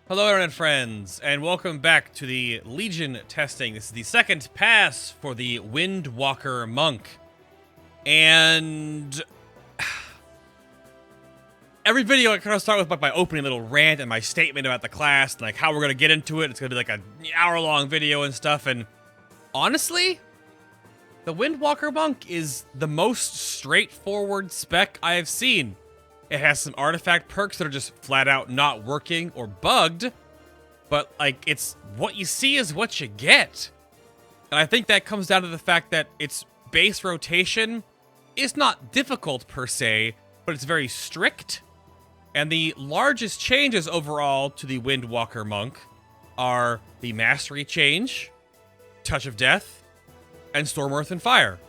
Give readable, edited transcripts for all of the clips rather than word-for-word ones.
Hello internet friends, and welcome back to the Legion testing. This is the second pass for the Windwalker Monk. And every video I kind of start with like my opening little rant and my statement about the class and like how we're going to get into it. It's going to be like an hour-long video and stuff, and honestly, the Windwalker Monk is the most straightforward spec I have seen. It has some artifact perks that are just flat out not working or bugged, but like it's what you see is what you get. And I think that comes down to the fact that its base rotation is not difficult per se, but it's very strict. And the largest changes overall to the Windwalker Monk are the Mastery change, Touch of Death, and Storm, Earth, and Fire.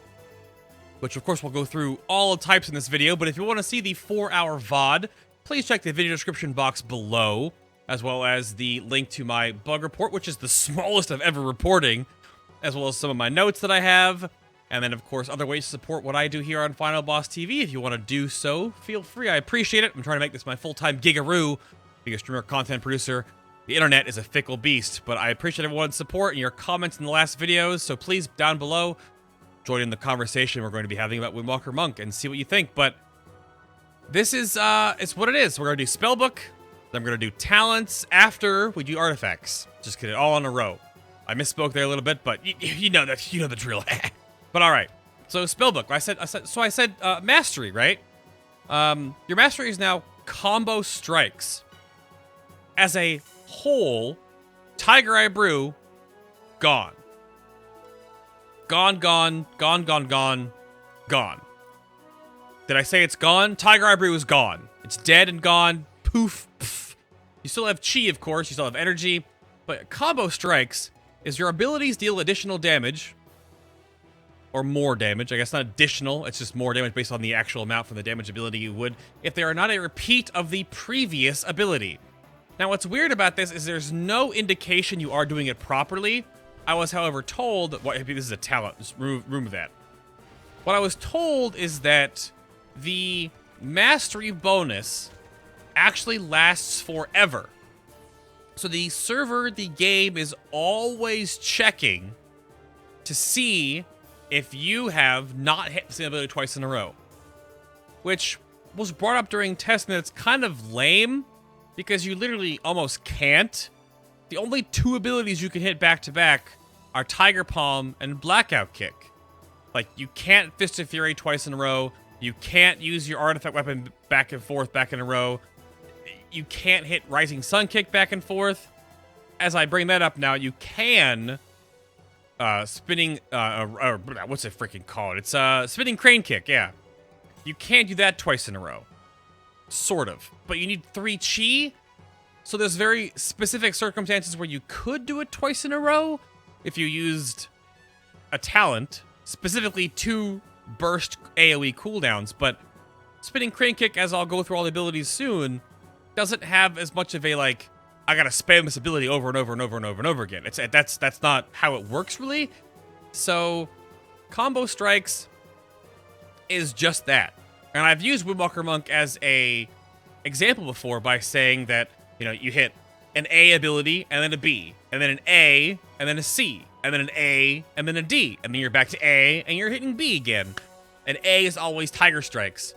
Which, of course, we'll go through all the types in this video, but if you want to see the 4-hour VOD, please check the video description box below, as well as the link to my bug report, which is the smallest I've ever reporting, as well as some of my notes that I have, and then, of course, other ways to support what I do here on FinalBossTV. If you want to do so, feel free. I appreciate it. I'm trying to make this my full-time gigaroo, being a streamer, content producer. The internet is a fickle beast, but I appreciate everyone's support and your comments in the last videos, so please, down below, join in the conversation we're going to be having about Windwalker Monk and see what you think. But this is, it's what it is. We're going to do Spellbook, then we're going to do Talents after we do Artifacts. Just get it all in a row. I misspoke there a little bit, but you know the drill. But all right. So Spellbook, I said Mastery, right? Your Mastery is now Combo Strikes. As a whole, Tiger Eye Brew, gone. Gone, gone, gone, gone, gone, gone. Did I say it's gone? Tiger Eye Brew is gone. It's dead and gone. Poof, poof. You still have chi, of course. You still have energy. But Combo Strikes is your abilities deal additional damage. Or more damage. I guess not additional. It's just more damage based on the actual amount from the damage ability you would if they are not a repeat of the previous ability. Now, what's weird about this is there's no indication you are doing it properly. I was, however, told... this is a talent. Just remove that. What I was told is that the Mastery bonus actually lasts forever. So the server, the game, is always checking to see if you have not hit the same ability twice in a row. Which was brought up during testing that it's kind of lame, because you literally almost can't. The only two abilities you can hit back-to-back are Tiger Palm and Blackout Kick. Like, you can't Fist of Fury twice in a row. You can't use your artifact weapon back and forth back in a row. You can't hit Rising Sun Kick back and forth. As I bring that up now, you can spinning what's it freaking called? It's Spinning Crane Kick, yeah. You can't do that twice in a row. Sort of. But you need 3 chi. So there's very specific circumstances where you could do it twice in a row if you used a talent, specifically 2 burst AoE cooldowns, but Spinning Crane Kick, as I'll go through all the abilities soon, doesn't have as much of a, like, I gotta spam this ability over and over and over and over and over again. That's not how it works, really. So, Combo Strikes is just that. And I've used Windwalker Monk as a example before by saying that, you know, you hit an A ability, and then a B, and then an A, and then a C, and then an A, and then a D, and then you're back to A, and you're hitting B again. And A is always Tiger Strikes.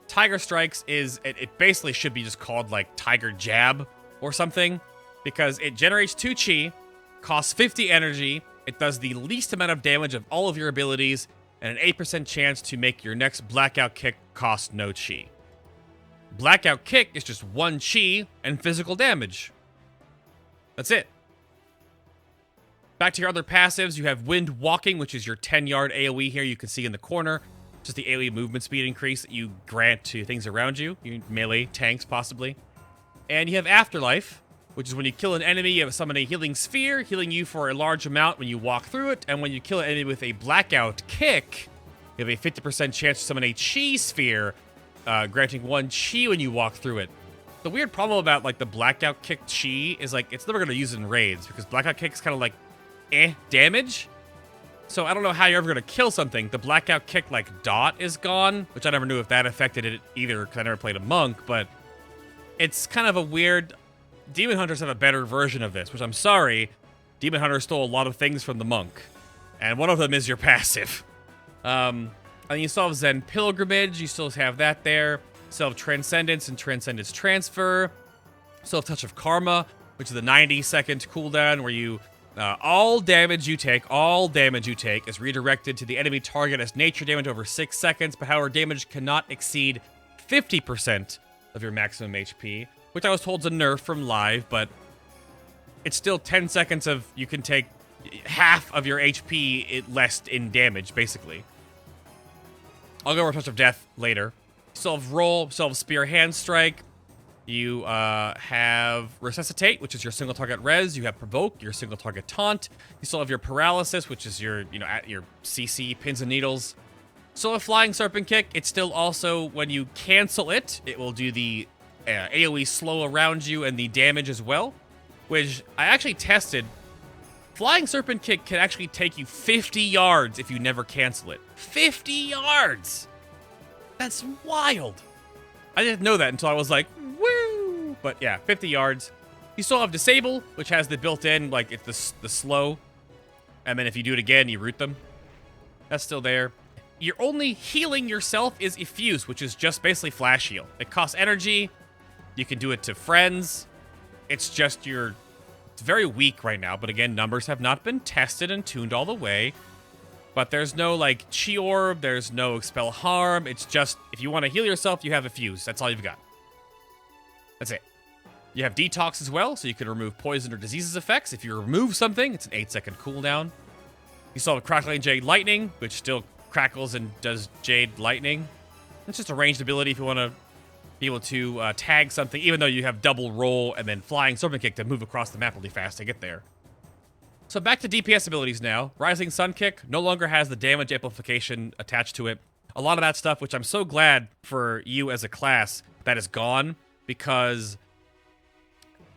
Tiger Strikes is, it basically should be just called, like, Tiger Jab or something, because it generates 2 chi, costs 50 energy, it does the least amount of damage of all of your abilities, and an 8% chance to make your next Blackout Kick cost no chi. Blackout Kick is just 1 chi and physical damage. That's it. Back to your other passives, you have Wind Walking, which is your 10-yard AoE here you can see in the corner. Just the AoE movement speed increase that you grant to things around you. Melee, tanks, possibly. And you have Afterlife, which is when you kill an enemy, you have summon a healing sphere, healing you for a large amount when you walk through it. And when you kill an enemy with a Blackout Kick, you have a 50% chance to summon a Chi Sphere, granting 1 chi when you walk through it. The weird problem about, like, the Blackout Kick chi is, like, it's never going to use it in raids, because Blackout Kick is kind of like, damage. So I don't know how you're ever going to kill something. The Blackout Kick, like, dot is gone, which I never knew if that affected it either, because I never played a monk, but it's kind of a weird Demon Hunters have a better version of this, which I'm sorry, Demon Hunter stole a lot of things from the Monk. And one of them is your passive. And you still have Zen Pilgrimage, you still have that there. You still have Transcendence and Transcendence Transfer. You still have Touch of Karma, which is the 90-second cooldown where you... all damage you take is redirected to the enemy target as nature damage over 6 seconds, but however, damage cannot exceed 50% of your maximum HP, which I was told is a nerf from live, but it's still 10 seconds of you can take half of your HP less in damage, basically. I'll go over Touch of Death later. You still have Roll, you still have Spear Hand Strike. You have Resuscitate, which is your single target res. You have Provoke, your single target taunt. You still have your Paralysis, which is your, at your CC, pins and needles. So a Flying Serpent Kick, it's still also, when you cancel it, it will do the AoE slow around you and the damage as well, which I actually tested. Flying Serpent Kick can actually take you 50 yards if you never cancel it. 50 yards! That's wild! I didn't know that until I was like, woo! But yeah, 50 yards. You still have Disable, which has the built-in, like, it's the slow. And then if you do it again, you root them. That's still there. Your only healing yourself is Effuse, which is just basically Flash Heal. It costs energy. You can do it to friends. It's just your... It's very weak right now, but again, numbers have not been tested and tuned all the way. But there's no, like, Chi Orb, there's no Expel Harm. It's just, if you want to heal yourself, you have Effuse. That's all you've got. That's it. You have Detox as well, so you can remove poison or diseases effects. If you remove something, it's an 8-second cooldown. You still have Crackling Jade Lightning, which still crackles and does Jade Lightning. It's just a ranged ability if you want to be able to tag something, even though you have double roll and then Flying Serpent Kick to move across the map really fast to get there. So back to DPS abilities now. Rising Sun Kick no longer has the damage amplification attached to it. A lot of that stuff, which I'm so glad for you as a class, that is gone, because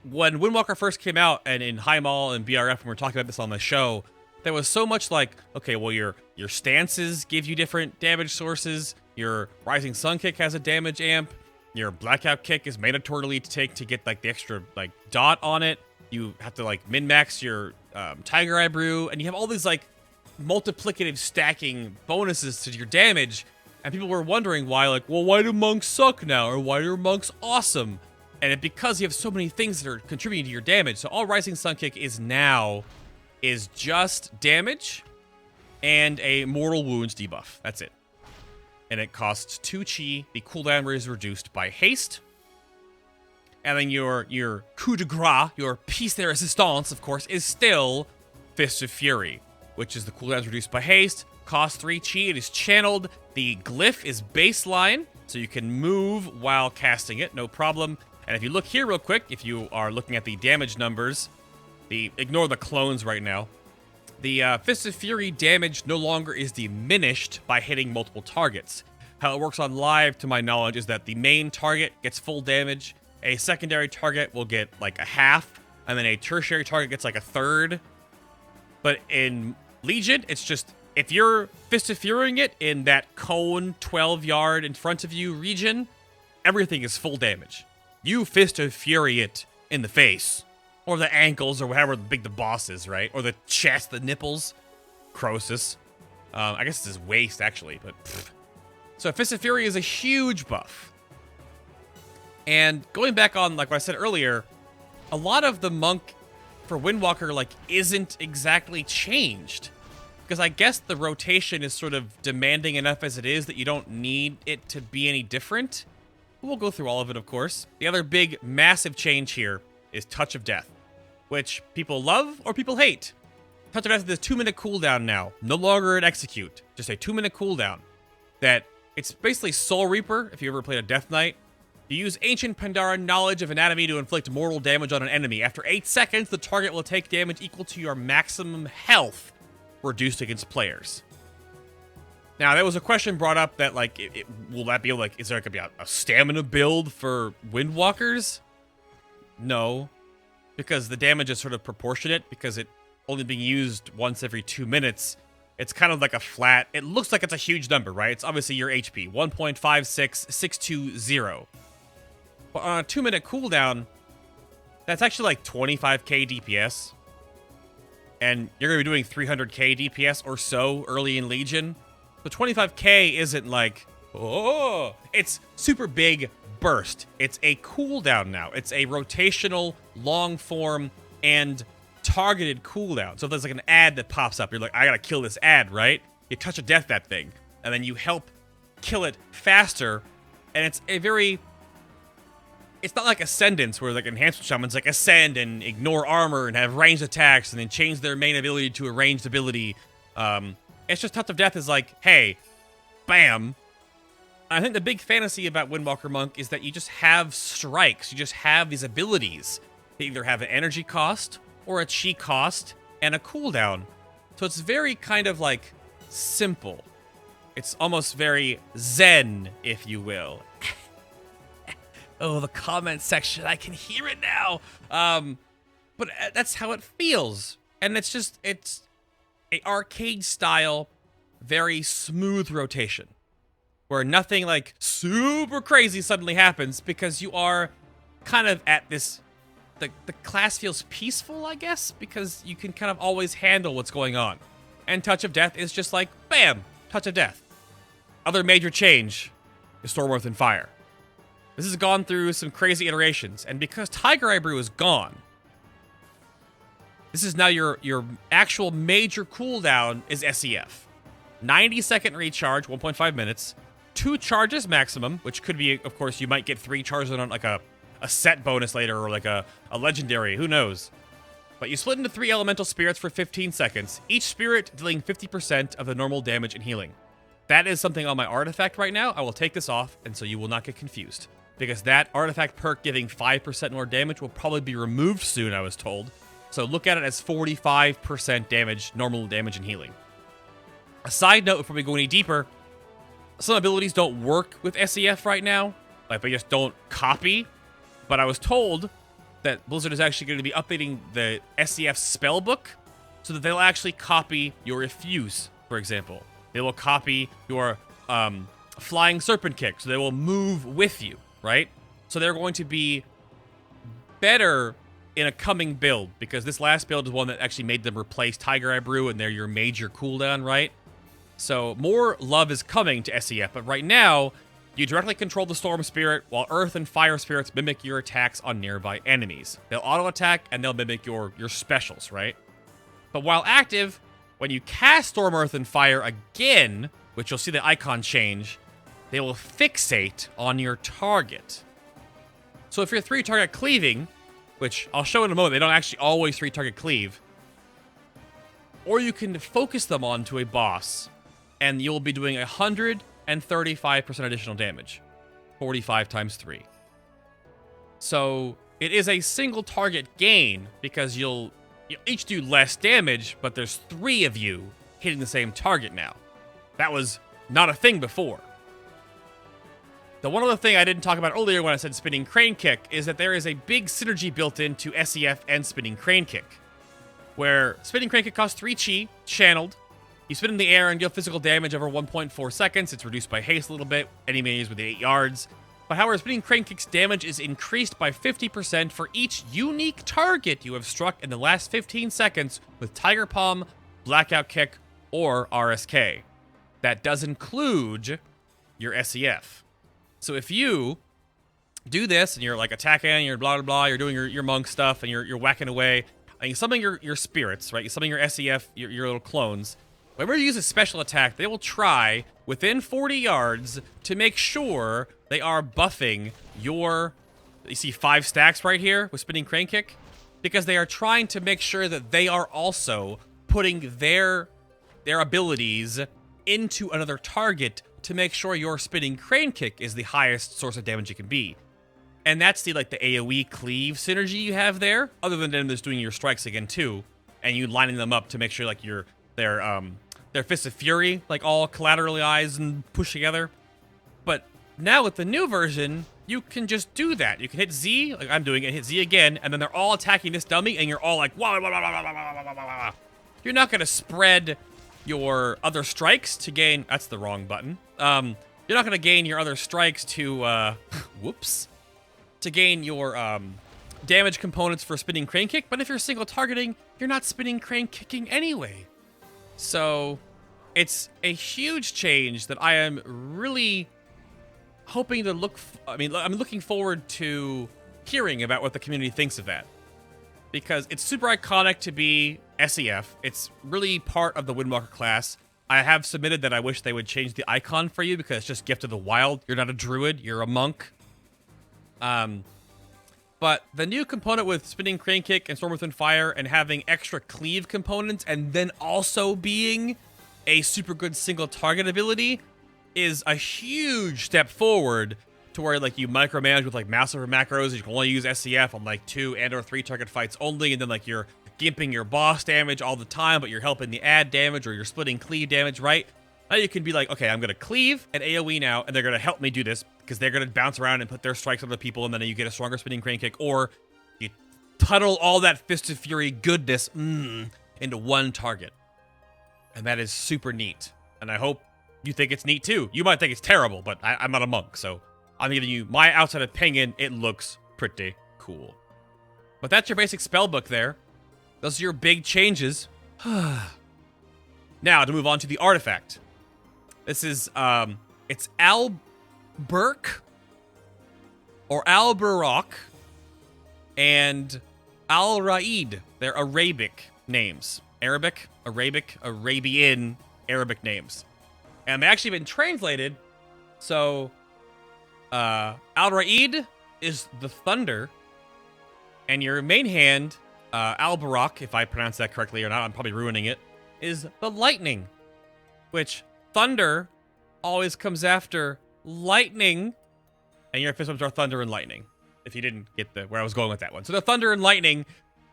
when Windwalker first came out, and in High Mall and BRF, when we were talking about this on the show, there was so much like, okay, well, your stances give you different damage sources, your Rising Sun Kick has a damage amp, your Blackout Kick is mandatorily to take to get like the extra like dot on it, you have to like min-max your Tiger Eye Brew, and you have all these like multiplicative stacking bonuses to your damage, and people were wondering why, like, well, why do monks suck now, or why are monks awesome? And it's because you have so many things that are contributing to your damage. So all Rising Sun Kick is now is just damage and a Mortal Wounds debuff. That's it. And it costs 2 chi. The cooldown is reduced by haste. And then your coup de grace, your piece de resistance, of course, is still Fist of Fury, which is the cooldown reduced by haste, costs 3 chi, it is channeled. The glyph is baseline, so you can move while casting it, no problem. And if you look here real quick, if you are looking at the damage numbers, ignore the clones right now. The Fist of Fury damage no longer is diminished by hitting multiple targets. How it works on live, to my knowledge, is that the main target gets full damage, a secondary target will get like a half, and then a tertiary target gets like a third. But in Legion, it's just, if you're Fist of Furying it in that cone 12 yard in front of you region, everything is full damage. You Fist of Fury it in the face, or the ankles, or however big the boss is, right? Or the chest, the nipples, Croesus. I guess it's his waist, actually, but pfft. So Fist of Fury is a huge buff. And going back on, like what I said earlier, a lot of the monk for Windwalker, like, isn't exactly changed. Because I guess the rotation is sort of demanding enough as it is that you don't need it to be any different. We'll go through all of it, of course. The other big, massive change here is Touch of Death, which people love or people hate. Touch of Death is a 2-minute cooldown now. No longer an execute, just a 2-minute cooldown. That it's basically Soul Reaper, if you ever played a Death Knight. You use Ancient Pandara knowledge of anatomy to inflict mortal damage on an enemy. After 8 seconds, the target will take damage equal to your maximum health reduced against players. Now, there was a question brought up that, like, will that be, like, is there going to be a stamina build for Windwalkers? No, because the damage is sort of proportionate, because it only being used once every 2 minutes. It's kind of like a flat, it looks like it's a huge number, right? It's obviously your HP, 1.56620. But on a 2-minute cooldown, That's actually like 25k DPS. And you're going to be doing 300k DPS or so early in Legion. So 25k isn't like, oh, it's super big burst. It's a cooldown now. It's a rotational, long form, and targeted cooldown. So if there's like an ad that pops up, you're like, I gotta kill this ad, right? You touch a death that thing, and then you help kill it faster. And it's a very, it's not like Ascendance where like enhancement shamans like ascend and ignore armor and have ranged attacks and then change their main ability to a ranged ability. It's just Touch of Death is like, hey, bam. I think the big fantasy about Windwalker Monk is that you just have strikes. You just have these abilities. They either have an energy cost or a chi cost and a cooldown. So it's very kind of like simple. It's almost very zen, if you will. Oh, the comment section. I can hear it now. But that's how it feels. And it's just, it's a arcade style, very smooth rotation. Where nothing like super crazy suddenly happens because you are kind of at this, the class feels peaceful, I guess, because you can kind of always handle what's going on. And Touch of Death is just like, bam, Touch of Death. Other major change is Stormworth and Fire. This has gone through some crazy iterations, and because Tiger Eye Brew is gone, this is now your actual major cooldown is SEF. 90-second recharge, 1.5 minutes. 2 charges maximum, which could be, of course, you might get 3 charges on like a set bonus later or like a legendary, who knows. But you split into 3 elemental spirits for 15 seconds, each spirit dealing 50% of the normal damage and healing. That is something on my artifact right now. I will take this off, and so you will not get confused. Because that artifact perk giving 5% more damage will probably be removed soon, I was told. So look at it as 45% damage, normal damage and healing. A side note before we go any deeper, some abilities don't work with SEF right now. Like, they just don't copy. But I was told that Blizzard is actually going to be updating the SEF spellbook so that they'll actually copy your Effuse, for example. They will copy your Flying Serpent Kick, so they will move with you, right? So they're going to be better in a coming build, because this last build is one that actually made them replace Tiger Eye Brew, and they're your major cooldown, right? So more love is coming to SEF, but right now, you directly control the Storm Spirit, while Earth and Fire Spirits mimic your attacks on nearby enemies. They'll auto-attack, and they'll mimic your specials, right? But while active, when you cast Storm, Earth, and Fire again, which you'll see the icon change, they will fixate on your target. So if you're 3-target cleaving, which I'll show in a moment, they don't actually always 3-target cleave, or you can focus them onto a boss, and you'll be doing 135% additional damage. 45 times 3. So it is a single target gain, because you'll each do less damage, but there's 3 of you hitting the same target now. That was not a thing before. The one other thing I didn't talk about earlier when I said Spinning Crane Kick is that there is a big synergy built into SEF and Spinning Crane Kick, where Spinning Crane Kick costs 3 chi, channeled. You spin in the air and deal physical damage over 1.4 seconds. It's reduced by haste a little bit. Enemies within 8 yards. But however, Spinning Crane Kick's damage is increased by 50% for each unique target you have struck in the last 15 seconds with Tiger Palm, Blackout Kick, or RSK. That does include your SEF. So if you do this and you're like attacking, you're blah blah blah, you're doing your monk stuff and you're whacking away, and you summon your spirits, right? You summon your SEF, your little clones. Whenever you use a special attack, they will try within 40 yards to make sure they are buffing your. You see 5 stacks right here with Spinning Crane Kick, because they are trying to make sure that they are also putting their abilities into another target to make sure your Spinning Crane Kick is the highest source of damage it can be. And that's the AoE cleave synergy you have there, other than them just doing your strikes again too, and you lining them up to make sure like their Fists of Fury like all collateralize and push together. But now with the new version, you can just do that. You can hit Z, like I'm doing it, hit Z again, and then they're all attacking this dummy, and you're all like, wah, wah, wah, wah, wah, wah, wah, wah. You're not gonna spread your other strikes to gain. That's the wrong button. You're not gonna gain your other strikes to whoops, to gain your damage components for spinning crane kick, but if you're single targeting, you're not spinning crane kicking anyway. So it's a huge change that I am really hoping to I'm looking forward to hearing about what the community thinks of that. Because it's super iconic to be SEF. It's really part of the Windwalker class. I have submitted that I wish they would change the icon for you because it's just Gift of the Wild. You're not a druid, you're a monk. But the new component with spinning crane kick and storm within fire and having extra cleave components and then also being a super good single target ability is a huge step forward to where like you micromanage with like massive macros and you can only use SCF on like 2 and or 3 target fights only, and then like you're gimping your boss damage all the time, but you're helping the add damage or you're splitting cleave damage, right? Now you can be like, okay, I'm gonna cleave and AoE now, and they're gonna help me do this because they're gonna bounce around and put their strikes on other people, and then you get a stronger spinning crane kick, or you tunnel all that Fist of Fury goodness into one target. And that is super neat. And I hope you think it's neat too. You might think it's terrible, but I'm not a monk, so I'm giving you my outside opinion. It looks pretty cool. But that's your basic spellbook there. Those are your big changes. Now, to move on to the artifact. This is, it's Alberk, or Alberok, and Al-Raid. They're Arabic names. Arabian Arabic names. And they've actually been translated. So, Al-Raid is the thunder, and your main hand, Alberok, if I pronounce that correctly or not, I'm probably ruining it, is the lightning, which thunder always comes after lightning, and your fist weapons are thunder and lightning, if you didn't get where I was going with that one. So the thunder and lightning,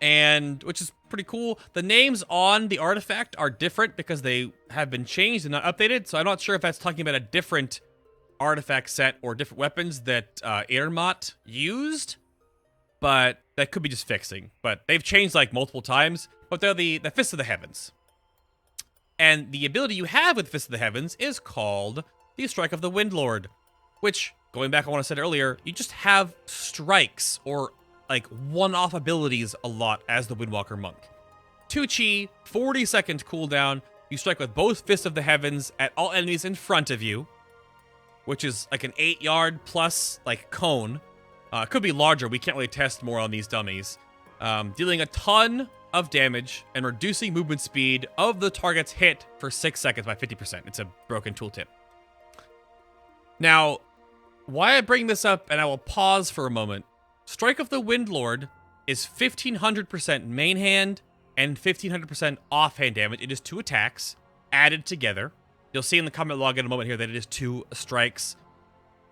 and which is pretty cool. The names on the artifact are different because they have been changed and not updated, so I'm not sure if that's talking about a different artifact set or different weapons that Irmat used, but that could be just fixing. But they've changed like multiple times, but they're the Fist of the Heavens. And the ability you have with Fist of the Heavens is called the Strike of the Windlord, which, going back on what I said earlier, you just have strikes or like one-off abilities a lot as the Windwalker Monk. 2 chi, 40-second cooldown. You strike with both Fists of the Heavens at all enemies in front of you, which is like an 8-yard plus like cone. It could be larger. We can't really test more on these dummies. Dealing a ton of damage and reducing movement speed of the target's hit for 6 seconds by 50%. It's a broken tooltip. Now, why I bring this up, and I will pause for a moment, Strike of the Windlord is 1500% main hand and 1500% offhand damage. It is 2 attacks added together. You'll see in the comment log in a moment here that it is 2 strikes.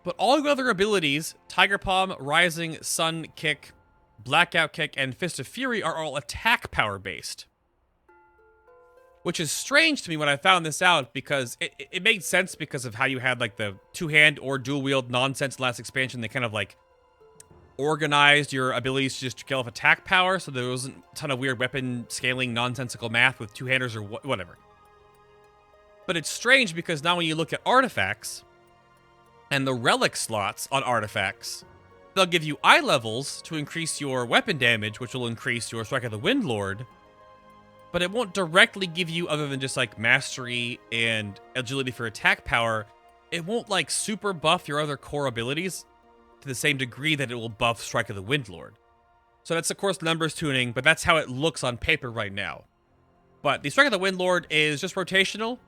But all your other abilities, Tiger Palm, Rising, Sun Kick, Blackout Kick, and Fist of Fury are all attack power based. Which is strange to me when I found this out, because it made sense because of how you had like the 2-hand or dual wield nonsense last expansion. They kind of like organized your abilities to just scale off attack power, so there wasn't a ton of weird weapon scaling nonsensical math with 2-handers or whatever. But it's strange because now when you look at artifacts and the relic slots on artifacts, they'll give you eye levels to increase your weapon damage, which will increase your Strike of the Windlord, but it won't directly give you, other than just like mastery and agility for attack power, it won't like super buff your other core abilities to the same degree that it will buff Strike of the Windlord. So that's of course numbers tuning, but that's how it looks on paper right now. But the Strike of the Windlord is just rotational,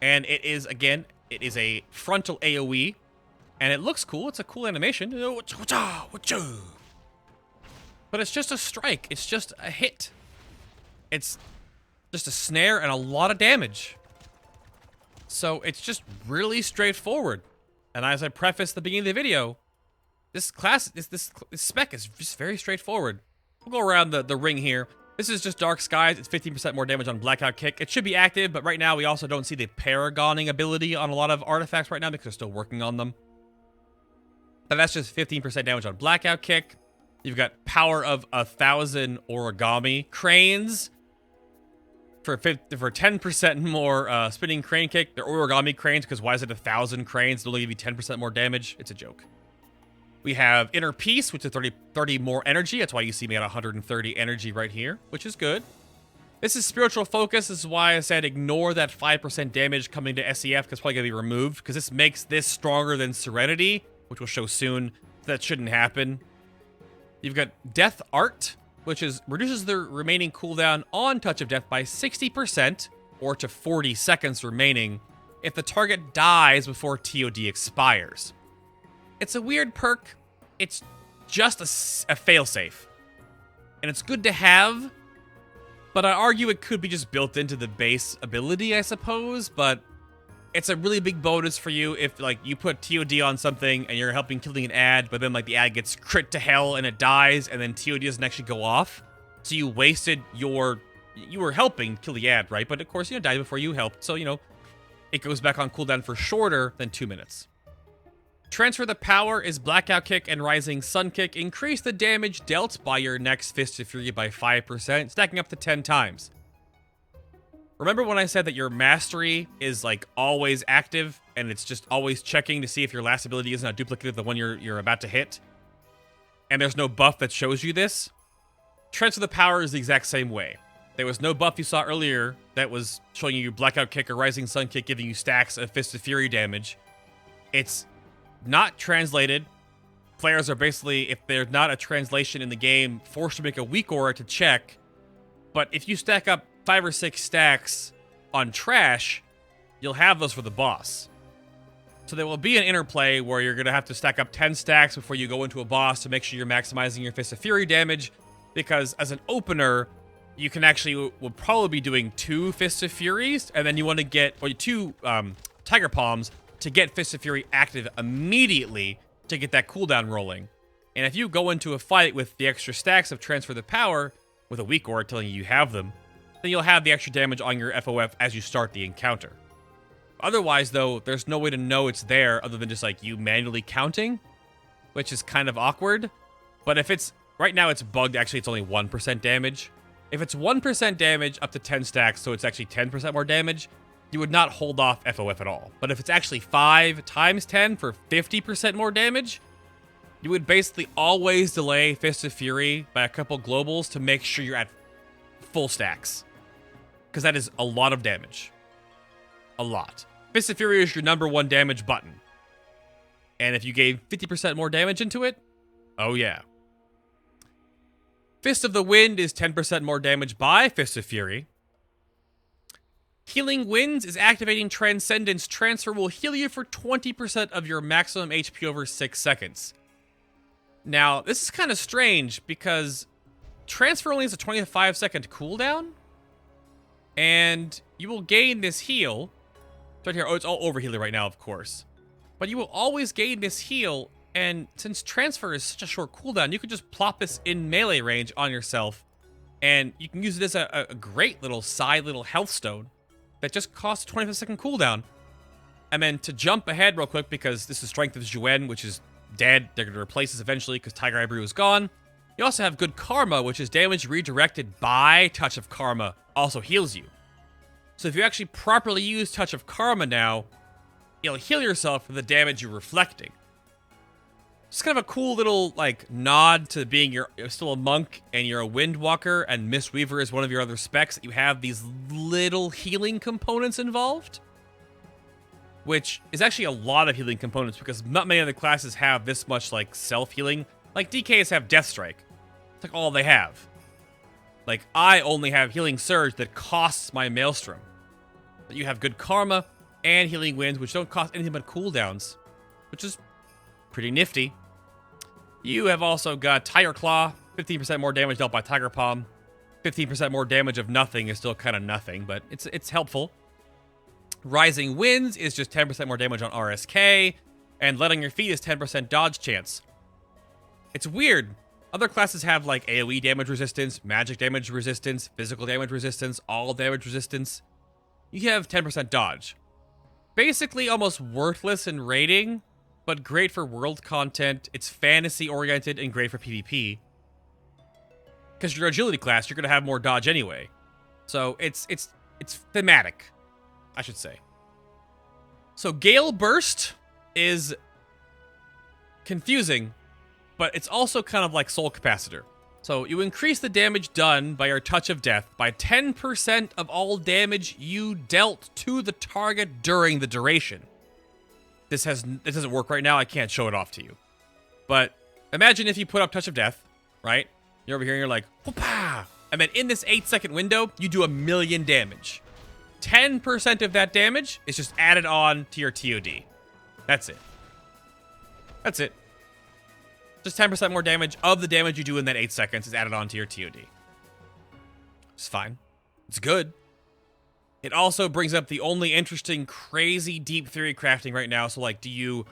and it is, again, it is a frontal AoE, and it looks cool. It's a cool animation. But it's just a strike. It's just a hit. It's just a snare and a lot of damage. So it's just really straightforward. And as I prefaced at the beginning of the video, this spec is just very straightforward. We'll go around the ring here. This is just Dark Skies. It's 15% more damage on Blackout Kick. It should be active, but right now we also don't see the Paragoning ability on a lot of artifacts right now because they're still working on them. But that's just 15% damage on Blackout Kick. You've got Power of 1,000 Origami Cranes for 10% more Spinning Crane Kick. They're Origami Cranes because why is it 1,000 cranes? They'll only give you 10% more damage. It's a joke. We have Inner Peace, which is 30 more energy. That's why you see me at 130 energy right here, which is good. This is Spiritual Focus. This is why I said ignore that 5% damage coming to SEF, because it's probably going to be removed, because this makes this stronger than Serenity, which we'll show soon. That shouldn't happen. You've got Death Art, which is reduces the remaining cooldown on Touch of Death by 60%, or to 40 seconds remaining, if the target dies before TOD expires. It's a weird perk. It's just a failsafe. And it's good to have, but I argue it could be just built into the base ability, I suppose, but it's a really big bonus for you if, like, you put TOD on something and you're helping killing an ad, but then, like, the ad gets crit to hell and it dies, and then TOD doesn't actually go off. So you wasted your... You were helping kill the ad, right? But, of course, died before you helped, so, it goes back on cooldown for shorter than 2 minutes. Transfer the Power is Blackout Kick and Rising Sun Kick. Increase the damage dealt by your next Fist of Fury by 5%, stacking up to 10 times. Remember when I said that your Mastery is, like, always active, and it's just always checking to see if your last ability isn't a duplicate of the one you're about to hit? And there's no buff that shows you this? Transfer the Power is the exact same way. There was no buff you saw earlier that was showing you Blackout Kick or Rising Sun Kick giving you stacks of Fist of Fury damage. It's not translated. Players are basically, if there's not a translation in the game, forced to make a weak aura to check. But if you stack up 5 or 6 stacks on trash, you'll have those for the boss. So there will be an interplay where you're going to have to stack up 10 stacks before you go into a boss to make sure you're maximizing your Fist of Fury damage, because as an opener, you can actually, will probably be doing 2 Fists of Furies, and then you want to get, or 2 Tiger Palms, to get Fist of Fury active immediately to get that cooldown rolling. And if you go into a fight with the extra stacks of Transfer the Power, with a weak aura telling you have them, then you'll have the extra damage on your FOF as you start the encounter. Otherwise, though, there's no way to know it's there other than just, like, you manually counting, which is kind of awkward. But if it's, right now it's bugged, actually it's only 1% damage. If it's 1% damage up to 10 stacks, so it's actually 10% more damage, you would not hold off FOF at all. But if it's actually 5 times 10 for 50% more damage, you would basically always delay Fist of Fury by a couple globals to make sure you're at full stacks. Because that is a lot of damage. A lot. Fist of Fury is your #1 damage button. And if you gave 50% more damage into it, oh yeah. Fist of the Wind is 10% more damage by Fist of Fury. Healing Winds is activating Transcendence. Transfer will heal you for 20% of your maximum HP over 6 seconds. Now, this is kind of strange because Transfer only has a 25-second cooldown. And you will gain this heal. It's right here. Oh, it's all overhealing right now, of course. But you will always gain this heal. And since Transfer is such a short cooldown, you can just plop this in melee range on yourself. And you can use it as a great little side little health stone that just costs a 25-second cooldown. And then to jump ahead real quick, because this is Strength of Juen, which is dead. They're going to replace this eventually because Tiger Eye Brew is gone. You also have Good Karma, which is damage redirected by Touch of Karma. Also heals you. So if you actually properly use Touch of Karma now, you'll heal yourself for the damage you're reflecting. It's kind of a cool little, like, nod to being you're still a monk and you're a Windwalker, and Mistweaver is one of your other specs, that you have these little healing components involved. Which is actually a lot of healing components, because not many other classes have this much, like, self-healing. Like, DKs have Death Strike. It's like all they have. Like, I only have Healing Surge that costs my Maelstrom. But you have Good Karma and Healing Winds, which don't cost anything but cooldowns. Which is pretty nifty. You have also got Tiger Claw, 15% more damage dealt by Tiger Palm. 15% more damage of nothing is still kind of nothing, but it's helpful. Rising Winds is just 10% more damage on RSK, and Letting Your Feet is 10% dodge chance. It's weird. Other classes have, like, AoE damage resistance, magic damage resistance, physical damage resistance, all damage resistance. You have 10% dodge. Basically almost worthless in raiding, but great for world content. It's fantasy-oriented and great for PvP. Because your agility class, you're going to have more dodge anyway. So it's thematic, I should say. So Gale Burst is confusing but it's also kind of like Soul Capacitor. So you increase the damage done by your Touch of Death by 10% of all damage you dealt to the target during the duration. This doesn't work right now. I can't show it off to you. But imagine if you put up Touch of Death, right? You're over here and you're like, whoop-ah! And then in this 8-second window, you do 1,000,000 damage. 10% of that damage is just added on to your TOD. That's it. That's it. Just 10% more damage of the damage you do in that 8 seconds is added on to your TOD. It's fine. It's good. It also brings up the only interesting, crazy deep theory crafting right now. So, like, do you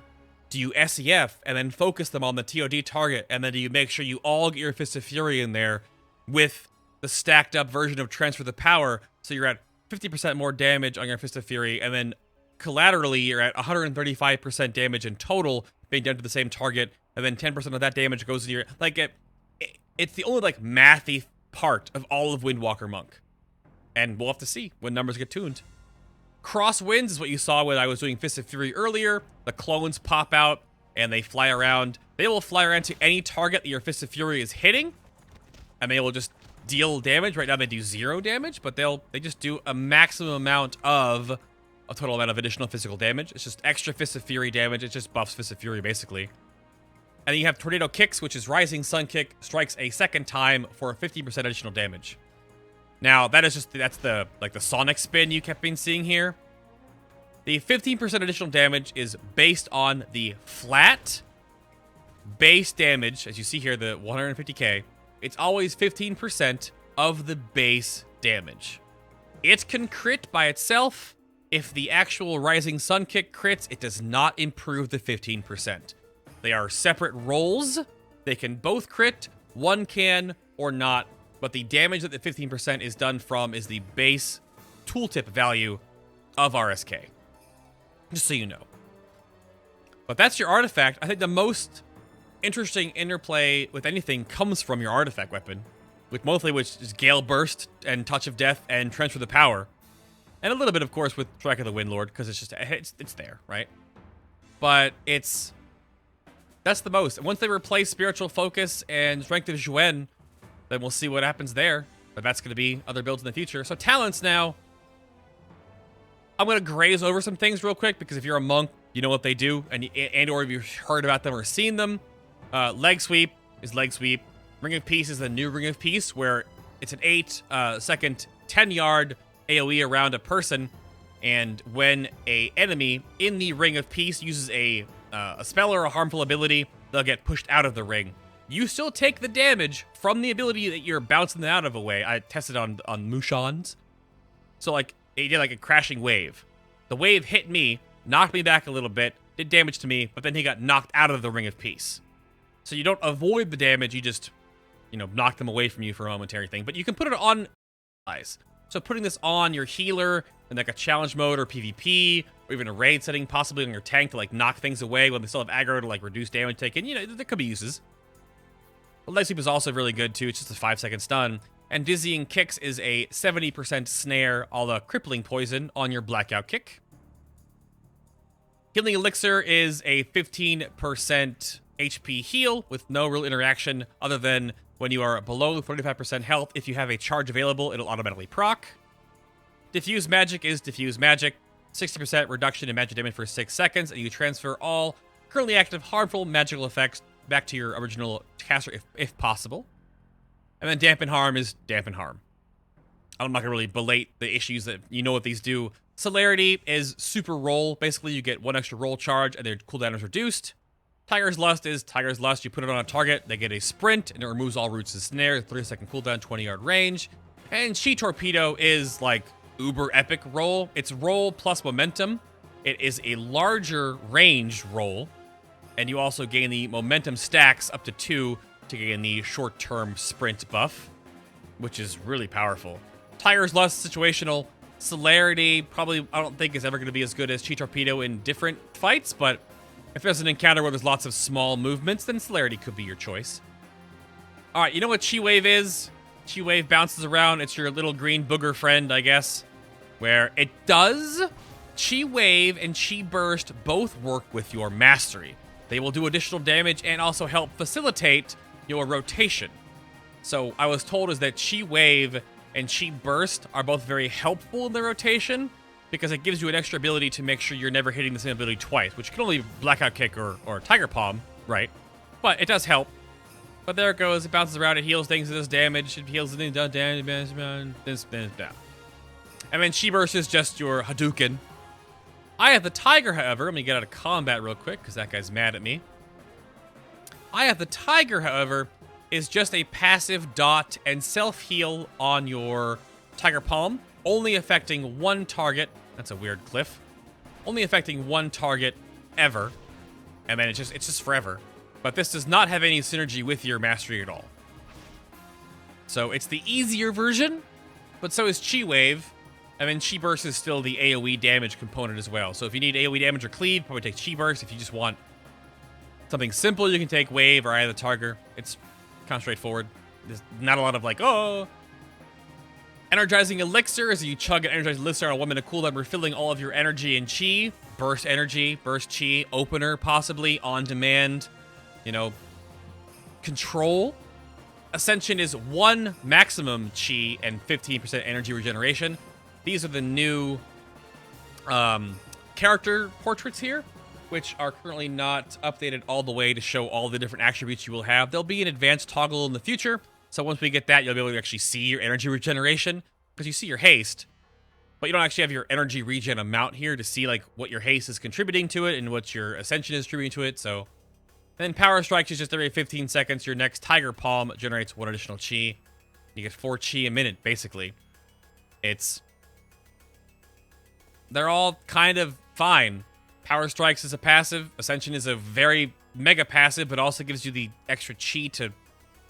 SEF and then focus them on the TOD target, and then do you make sure you all get your Fist of Fury in there with the stacked up version of Transfer the Power, so you're at 50% more damage on your Fist of Fury, and then collaterally you're at 135% damage in total being done to the same target, and then 10% of that damage goes into your... Like, it's the only, like, mathy part of all of Windwalker Monk. And we'll have to see when numbers get tuned. Crosswinds is what you saw when I was doing Fist of Fury earlier. The clones pop out, and they fly around. They will fly around to any target that your Fist of Fury is hitting, and they will just deal damage. Right now they do 0 damage, but they just do a maximum amount of a total amount of additional physical damage. It's just extra Fist of Fury damage. It just buffs Fist of Fury, basically. And then you have Tornado Kicks, which is Rising Sun Kick, strikes a second time for 50% additional damage. Now, that's the Sonic spin you kept been seeing here. The 15% additional damage is based on the flat base damage. As you see here, the 150k. It's always 15% of the base damage. It can crit by itself. If the actual Rising Sun Kick crits, it does not improve the 15%. They are separate rolls. They can both crit. One can or not. But the damage that the 15% is done from is the base tooltip value of RSK. Just so you know. But that's your artifact. I think the most interesting interplay with anything comes from your artifact weapon. Which is Gale Burst and Touch of Death and Transfer the Power. And a little bit, of course, with Strike of the Windlord, because it's there, right? But that's the most. And once they replace Spiritual Focus and Strength of Zhuen, then we'll see what happens there. But that's going to be other builds in the future. So talents now. I'm going to graze over some things real quick, because if you're a monk, you know what they do, and or if you've heard about them or seen them. Leg Sweep is Leg Sweep. Ring of Peace is the new Ring of Peace, where it's an 8-second, 10-yard AoE around a person, and when a enemy in the Ring of Peace uses a spell or a harmful ability, they'll get pushed out of the ring. You still take the damage from the ability that you're bouncing them out of a way. I tested on Mushans. So, like, it did like a crashing wave. The wave hit me, knocked me back a little bit, did damage to me, but then he got knocked out of the Ring of Peace. So you don't avoid the damage, you just, knock them away from you for a momentary thing. But you can put it on allies. So putting this on your healer in like a challenge mode or PvP, or even a raid setting, possibly on your tank to like knock things away when they still have aggro to like reduce damage taken, there could be uses. But Leg Sweep is also really good too, it's just a 5-second stun. And Dizzying Kicks is a 70% snare, a la Crippling Poison on your Blackout Kick. Healing Elixir is a 15% HP heal with no real interaction other than when you are below 45% health. If you have a charge available, it'll automatically proc. Diffuse Magic is Diffuse Magic, 60% reduction in magic damage for 6 seconds, and you transfer all currently active harmful magical effects back to your original caster if possible. And then Dampen Harm is Dampen Harm. I'm not going to really belate the issues that what these do. Celerity is super roll. Basically, you get 1 extra roll charge and their cooldown is reduced. Tiger's Lust is Tiger's Lust. You put it on a target, they get a sprint, and it removes all roots and snare. 30-second cooldown, 20-yard range. And Chi Torpedo is like uber epic roll. It's roll plus momentum. It is a larger ranged roll. And you also gain the momentum stacks up to 2 to gain the short-term sprint buff, which is really powerful. Tiger's Lust, situational. Celerity, probably, I don't think is ever going to be as good as Chi Torpedo in different fights, but if there's an encounter where there's lots of small movements, then Celerity could be your choice. Alright, you know what Chi Wave is? Chi Wave bounces around. It's your little green booger friend, I guess, where it does. Chi Wave and Chi Burst both work with your Mastery. They will do additional damage and also help facilitate your rotation. So I was told is that Chi Wave and Chi Burst are both very helpful in the rotation because it gives you an extra ability to make sure you're never hitting the same ability twice, which can only be Blackout Kick or Tiger Palm, right? But it does help. But there it goes. It bounces around. It heals things. It does damage. It heals things. Does damage. This down. And then Chi Burst is just your Hadouken. Eye of the Tiger, however, let me get out of combat real quick because that guy's mad at me. Eye of the Tiger, however, is just a passive dot and self-heal on your Tiger Palm, only affecting one target. That's a weird glyph. Only affecting one target ever. And then it's just forever. But this does not have any synergy with your mastery at all. So it's the easier version, but so is Chi Wave. And then Chi Burst is still the AoE damage component as well. So if you need AoE damage or cleave, probably take Chi Burst. If you just want something simple, you can take Wave or Eye of the Tiger. It's kind of straightforward. There's not a lot of like, oh. Energizing Elixir is you chug an Energizing Elixir on a 1 minute cooldown, refilling all of your energy and Chi. Burst energy, burst Chi, opener possibly, on demand, you know, control. Ascension is 1 maximum Chi and 15% energy regeneration. These are the new character portraits here, which are currently not updated all the way to show all the different attributes you will have. There'll be an advanced toggle in the future, so once we get that, you'll be able to actually see your energy regeneration, because you see your haste, but you don't actually have your energy regen amount here to see like what your haste is contributing to it and what your ascension is contributing to it. So then Power Strikes is just every 15 seconds. Your next Tiger Palm generates 1 additional Chi. You get 4 Chi a minute, basically. They're all kind of fine. Power Strikes is a passive. Ascension is a very mega passive, but also gives you the extra Chi to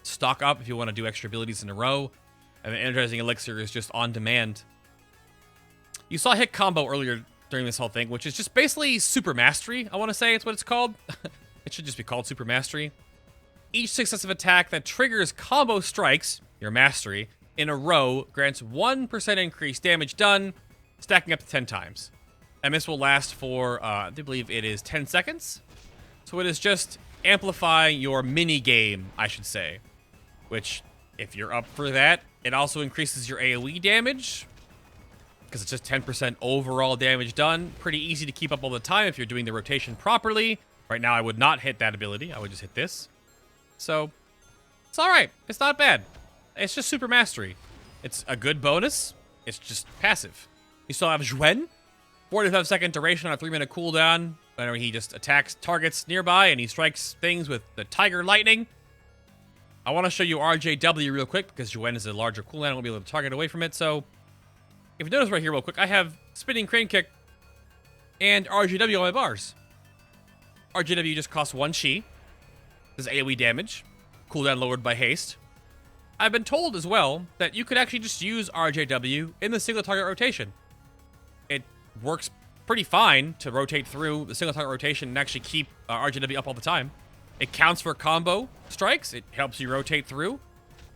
stock up if you want to do extra abilities in a row. And the Energizing Elixir is just on demand. You saw hit combo earlier during this whole thing, which is just basically Super Mastery, I want to say it's what it's called. It should just be called Super Mastery. Each successive attack that triggers combo strikes, your mastery, in a row grants 1% increased damage done, stacking up to 10 times. And this will last for, I believe it is 10 seconds. So it is just amplifying your mini game, I should say. Which, if you're up for that, it also increases your AoE damage, because it's just 10% overall damage done. Pretty easy to keep up all the time if you're doing the rotation properly. Right now, I would not hit that ability. I would just hit this. So, it's alright. It's not bad. It's just Super Mastery. It's a good bonus. It's just passive. You still have Zhuen. 45-second duration on a 3-minute cooldown. Whenever he just attacks targets nearby and he strikes things with the Tiger Lightning. I want to show you RJW real quick because Zhuen is a larger cooldown. I won't be able to target away from it. So, if you notice right here real quick, I have Spinning Crane Kick and RJW on my bars. RJW just costs 1 Chi. This is AoE damage. Cooldown lowered by haste. I've been told as well that you could actually just use RJW in the single target rotation. It works pretty fine to rotate through the single target rotation and actually keep RJW up all the time. It counts for combo strikes. It helps you rotate through.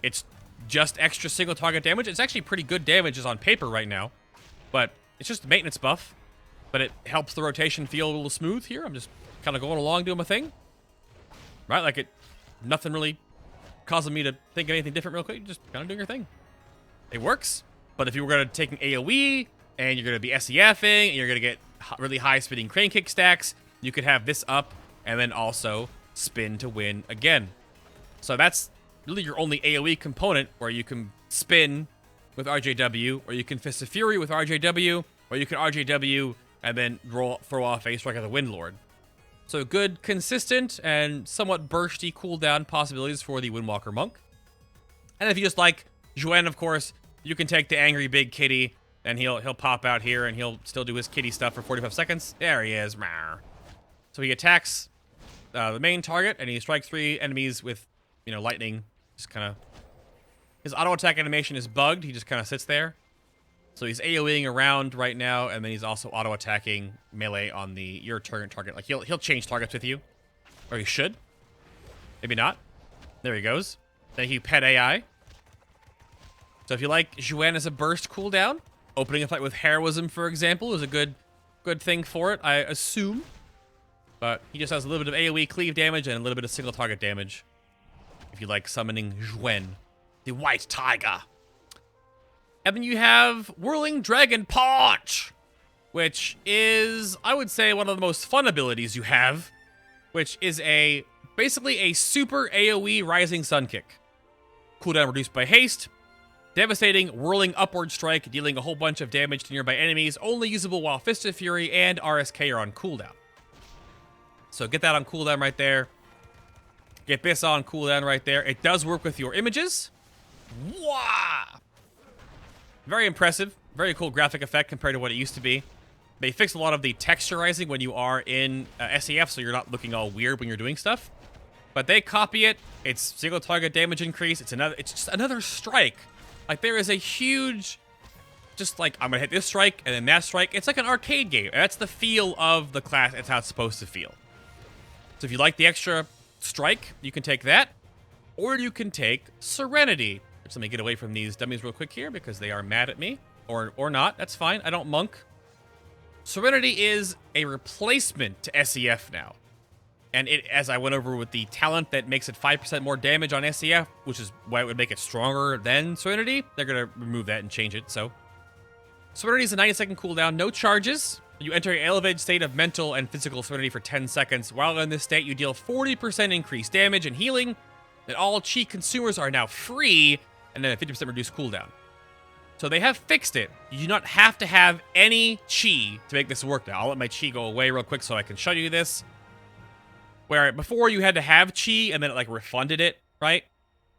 It's just extra single target damage. It's actually pretty good damages on paper right now, but it's just a maintenance buff. But it helps the rotation feel a little smooth here. I'm just kind of going along doing my thing. Right, like nothing really causing me to think of anything different real quick. You're just kind of doing your thing. It works, but if you were going to take an AoE, and you're going to be SEFing, and you're going to get really high spinning crane kick stacks, you could have this up, and then also spin to win again. So that's really your only AoE component, where you can spin with RJW, or you can Fist of Fury with RJW, or you can RJW and then throw off a Strike of the Windlord. So good, consistent, and somewhat bursty cooldown possibilities for the Windwalker Monk. And if you just like Zhuen, of course, you can take the Angry Big Kitty, and he'll pop out here, and he'll still do his kitty stuff for 45 seconds. There he is. So he attacks the main target, and he strikes 3 enemies with, lightning. Just kind of... His auto attack animation is bugged. He just kind of sits there. So he's AoEing around right now, and then he's also auto attacking melee on your target. Like he'll change targets with you, or he should. Maybe not. There he goes. Then he pet AI. So if you like Zhuen as a burst cooldown, opening a fight with Heroism, for example, is a good thing for it, I assume. But he just has a little bit of AoE cleave damage and a little bit of single target damage. If you like summoning Zhwen, the White Tiger. And then you have Whirling Dragon Punch, which is, I would say, one of the most fun abilities you have, which is basically a super AoE Rising Sun Kick. Cooldown reduced by haste. Devastating Whirling Upward Strike, dealing a whole bunch of damage to nearby enemies, only usable while Fist of Fury and RSK are on cooldown. So get that on cooldown right there. Get this on cooldown right there. It does work with your images. Wow! Very impressive. Very cool graphic effect compared to what it used to be. They fixed a lot of the texturizing when you are in SEF, so you're not looking all weird when you're doing stuff. But they copy it. It's single target damage increase. It's just another strike. Like, there is a huge, just like, I'm gonna hit this strike and then that strike. It's like an arcade game. That's the feel of the class. It's how it's supposed to feel. So if you like the extra strike, you can take that. Or you can take Serenity. Just let me get away from these dummies real quick here because they are mad at me. Or not. That's fine. I don't monk. Serenity is a replacement to SEF now. And it, as I went over with the talent that makes it 5% more damage on SEF, which is why it would make it stronger than Serenity, they're going to remove that and change it. So Serenity is a 90-second cooldown, no charges. You enter an elevated state of mental and physical serenity for 10 seconds. While in this state, you deal 40% increased damage and healing. And all chi consumers are now free, and then a 50% reduced cooldown. So they have fixed it. You do not have to have any chi to make this work now. I'll let my chi go away real quick so I can show you this. Where before you had to have chi and then it like refunded it, right?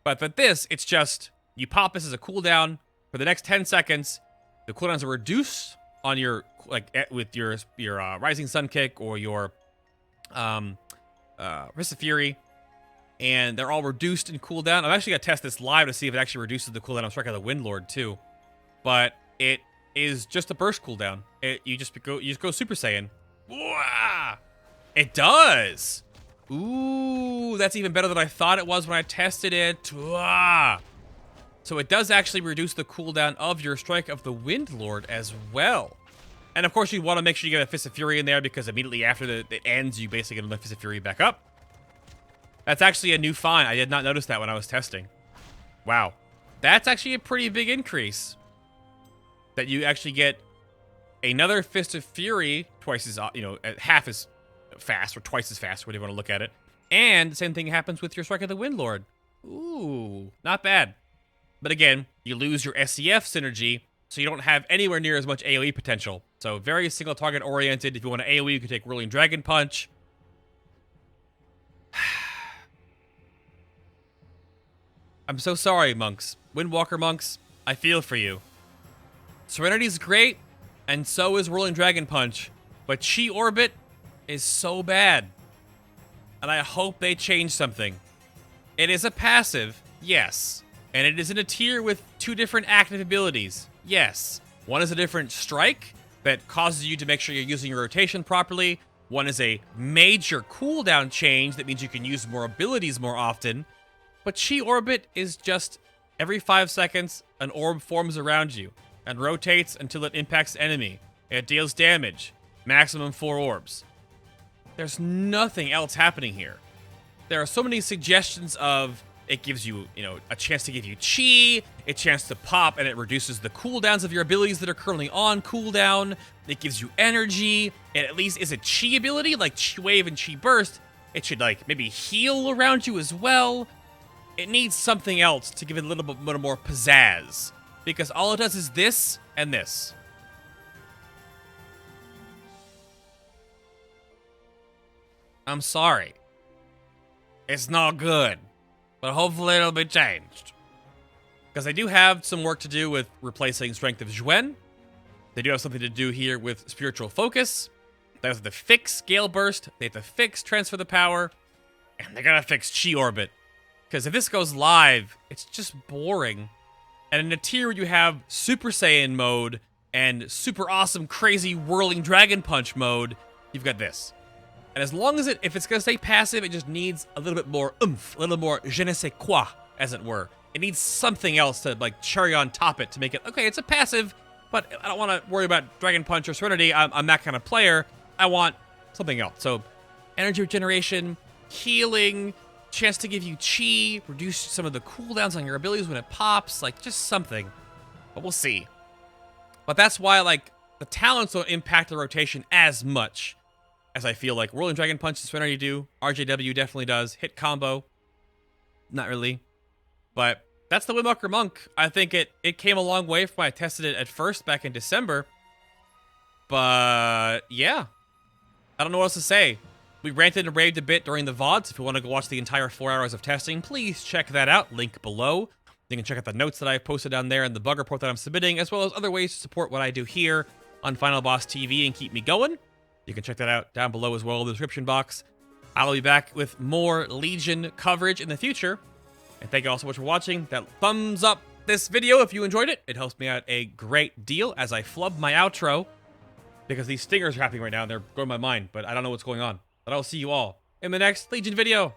But for this, it's just, you pop this as a cooldown. For the next 10 seconds, the cooldowns are reduced on your, like, with your Rising Sun Kick or your Fist of Fury. And they're all reduced in cooldown. I'm actually going to test this live to see if it actually reduces the cooldown on Strike of the Windlord too. But it is just a burst cooldown. You just go Super Saiyan. Wah! It does! Ooh, that's even better than I thought it was when I tested it. Wah! So it does actually reduce the cooldown of your Strike of the Windlord as well. And of course you want to make sure you get a Fist of Fury in there because immediately after it ends, you basically get a Fist of Fury back up. That's actually a new find. I did not notice that when I was testing. Wow. That's actually a pretty big increase. That you actually get another Fist of Fury twice as, half as fast or twice as fast, whatever you want to look at it. And the same thing happens with your Strike of the Windlord. Ooh, not bad. But again, you lose your SEF synergy, so you don't have anywhere near as much AoE potential. So very single target oriented. If you want to AoE, you can take Whirling Dragon Punch. I'm so sorry, monks. Windwalker monks, I feel for you. Serenity's great, and so is Whirling Dragon Punch. But Chi Orbit is so bad. And I hope they change something. It is a passive, yes. And it is in a tier with 2 different active abilities, yes. One is a different strike that causes you to make sure you're using your rotation properly. One is a major cooldown change that means you can use more abilities more often. But Chi Orbit is just every 5 seconds, an orb forms around you and rotates until it impacts the enemy. It deals damage. Maximum 4 orbs. There's nothing else happening here. There are so many suggestions of it gives you, a chance to give you chi, a chance to pop, and it reduces the cooldowns of your abilities that are currently on cooldown. It gives you energy. It at least is a chi ability, like Chi Wave and Chi Burst. It should, maybe heal around you as well. It needs something else to give it a little bit more pizzazz. Because all it does is this and this. I'm sorry. It's not good. But hopefully it'll be changed. Because they do have some work to do with replacing Strength of Zhwen. They do have something to do here with Spiritual Focus. They have to fix Gale Burst. They have to fix Transfer the Power. And they gotta fix Chi Orbit. Because if this goes live, it's just boring. And in a tier where you have Super Saiyan mode and super awesome, crazy, whirling Dragon Punch mode, you've got this. And as long as if it's going to stay passive, it just needs a little bit more oomph, a little more je ne sais quoi, as it were. It needs something else to, cherry on top it to make it, okay, it's a passive, but I don't want to worry about Dragon Punch or Serenity. I'm that kind of player. I want something else. So energy regeneration, healing, chance to give you chi, reduce some of the cooldowns on your abilities when it pops, like just something. But we'll see. But that's why, like, the talents don't impact the rotation as much as I feel like Whirling Dragon Punch and Serenity do. RJW definitely does. Hit combo, not really. But that's the Windwalker Monk. I think it came a long way from when I tested it at first back in December. But yeah, I don't know what else to say. We ranted and raved a bit during the VODs. If you want to go watch the entire 4 hours of testing, please check that out. Link below. You can check out the notes that I've posted down there and the bug report that I'm submitting, as well as other ways to support what I do here on FinalBossTV and keep me going. You can check that out down below as well in the description box. I'll be back with more Legion coverage in the future. And thank you all so much for watching. That thumbs up this video if you enjoyed it. It helps me out a great deal as I flub my outro. Because these stingers are happening right now and they're going my mind, but I don't know what's going on. But I'll see you all in the next Legion video.